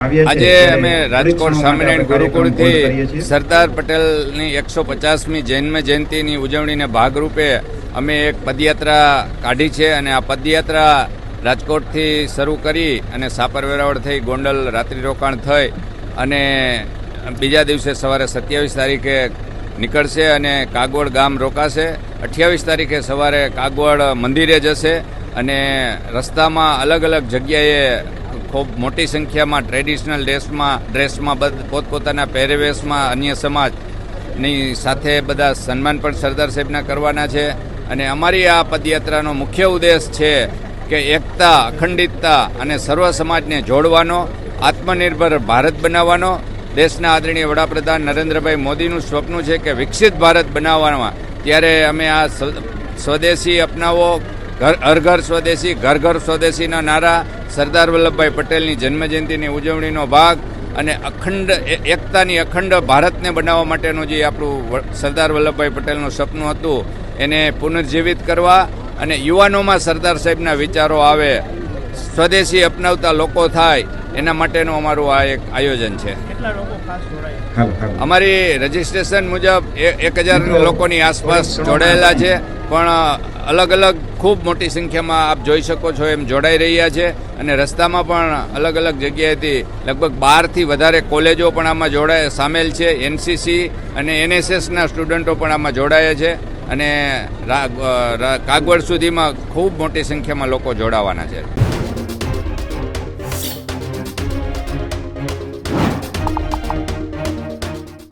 આજે અમે રાજકોટ સ્વામિનારાયણ ગુરુકુળથી સરદાર પટેલની 150મી જન્મ જયંતિની ઉજવણીને ભાગરૂપે અમે એક પદયાત્રા કાઢી છે અને આ પદયાત્રા રાજકોટથી શરૂ કરી અને સાપર વેરાવળ થઈ ગોંડલ રાત્રિ રોકાણ થઈ અને બીજા દિવસે સવારે 27 તારીખે નીકળશે અને કાગવડ ગામ રોકાશે. 28 તારીખે સવારે કાગવડ મંદિરે જશે અને રસ્તામાં અલગ અલગ જગ્યાએ ખૂબ મોટી સંખ્યામાં ટ્રેડિશનલ ડ્રેસમાં પોતપોતાના પહેરવેશમાં અન્ય સમાજની સાથે બધા સન્માન પણ સરદાર સાહેબના કરવાના છે. અને અમારી આ પદયાત્રાનો મુખ્ય ઉદ્દેશ છે કે એકતા, અખંડિતતા અને સર્વ સમાજને જોડવાનો, આત્મનિર્ભર ભારત બનાવવાનો. દેશના આદરણીય વડાપ્રધાન નરેન્દ્રભાઈ મોદીનું સ્વપ્ન છે કે વિકસિત ભારત બનાવવામાં. ત્યારે અમે આ સ્વદેશી અપનાવો, હર ઘર સ્વદેશી, ઘર ઘર સ્વદેશીના નારા, સરદાર વલ્લભભાઈ પટેલની જન્મજયંતિની ઉજવણીનો ભાગ અને એકતાની અખંડ ભારતને બનાવવા માટેનું જે આપણું સરદાર વલ્લભભાઈ પટેલનું સપનું હતું એને પુનર્જીવિત કરવા અને યુવાનોમાં સરદાર સાહેબના વિચારો આવે, સ્વદેશી અપનાવતા લોકો થાય, એના માટેનું અમારું આ એક આયોજન છે. અમારી રજીસ્ટ્રેશન મુજબ 1000 લોકોની આસપાસ જોડાયેલા છે, પણ અલગ અલગ ખૂબ મોટી સંખ્યામાં આપ જોઈ શકો છો એમ જોડાઈ રહ્યા છે. અને રસ્તામાં પણ અલગ અલગ જગ્યાએથી લગભગ 12થી વધારે કોલેજો પણ આમાં સામેલ છે. એનસીસી અને એનએસએસના સ્ટુડન્ટો પણ આમાં જોડાયા છે અને કાગવડ સુધીમાં ખૂબ મોટી સંખ્યામાં લોકો જોડાવાના છે.